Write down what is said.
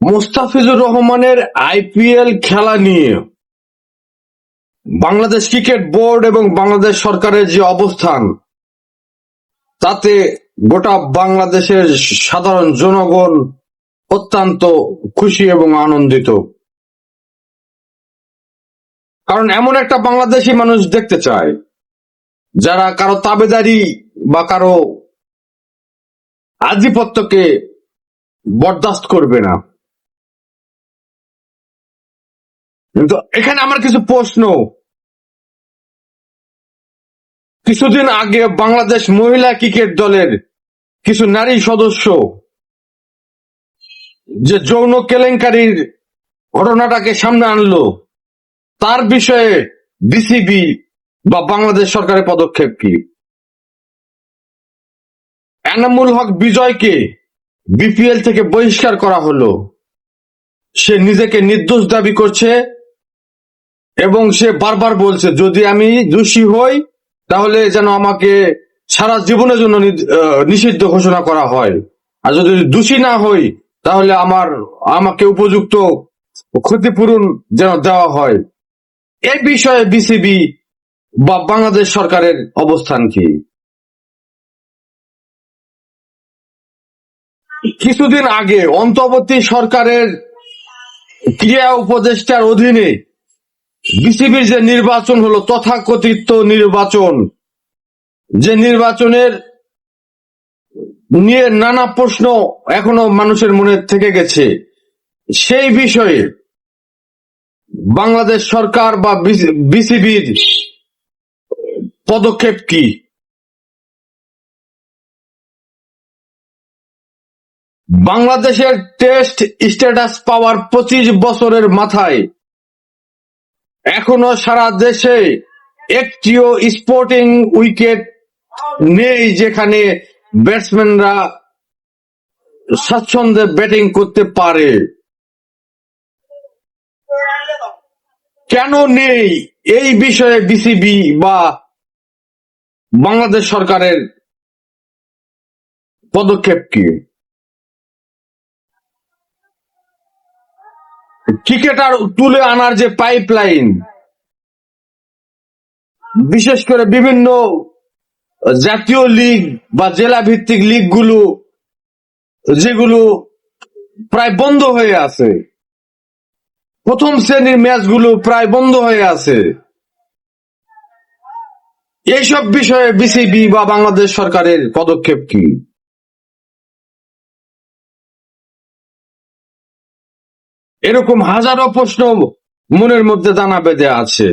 মোস্তাফিজুর রহমানের আইপিএল খেলা নিয়ে বাংলাদেশ ক্রিকেট বোর্ড এবং বাংলাদেশ সরকারের যে অবস্থান, তাতে গোটা বাংলাদেশের সাধারণ জনগণ অত্যন্ত খুশি এবং আনন্দিত। কারণ এমন একটা বাংলাদেশি মানুষ দেখতে চায় যারা কারো তাবেদারি বা কারো আধিপত্যকে বরদাস্ত করবে না। কিন্তু এখানে আমার কিছু প্রশ্ন। কিছুদিন আগে বাংলাদেশ মহিলা ক্রিকেট দলের কিছু নারী সদস্য যে যৌন কেলেঙ্কারির ঘটনাটাকে সামনে আনলো, তার বিষয়ে বিসিবি বা বাংলাদেশ সরকারের পদক্ষেপ কি? এনামুল হক বিজয়কে বিপিএল থেকে বহিষ্কার করা হলো। সে নিজেকে নির্দোষ দাবি করছে এবং সে বারবার বলছে যদি আমি দোষী হই তাহলে যেন আমাকে সারা জীবনের জন্য নিষিদ্ধ ঘোষণা করা হয়, আর যদি দোষী না হই তাহলে আমাকে উপযুক্ত ক্ষতিপূরণ যেন দেওয়া হয়। এই বিষয়ে বিসিবি বা বাংলাদেশ সরকারের অবস্থান কি? কিছুদিন আগে অন্তর্বর্তী সরকারের ক্রীড়া উপদেষ্টার অধীনে বিসিবির যে নির্বাচন হলো, তথাকথিত নির্বাচন, যে নির্বাচনের নিয়ে নানা প্রশ্ন এখনো মানুষের মনে থেকে গেছে, সেই বিষয়ে বাংলাদেশ সরকার বা বিসিবির পদক্ষেপ কি? বাংলাদেশের টেস্ট স্ট্যাটাস পাওয়ার 25 বছরের মাথায় এখনো সারা দেশে একটিও স্পোর্টিং উইকেট নেই যেখানে ব্যাটসম্যানরা স্বাচ্ছন্দ্যে ব্যাটিং করতে পারে। কেন নেই? এই বিষয়ে বিসিবি বা বাংলাদেশ সরকারের পদক্ষেপ কি? ক্রিকেটার তুলে আনার যে পাইপলাইন, বিশেষ করে বিভিন্ন জাতীয় লিগ বা জেলা ভিত্তিক লিগগুলো যেগুলো প্রায় বন্ধ হয়ে আছে, প্রথম শ্রেণীর ম্যাচগুলো প্রায় বন্ধ হয়ে আছে, এইসব বিষয়ে বিসিবি বা বাংলাদেশ সরকারের পদক্ষেপ কি? এরকম হাজারো প্রশ্ন মনের মধ্যে দানা বেঁধে আছে।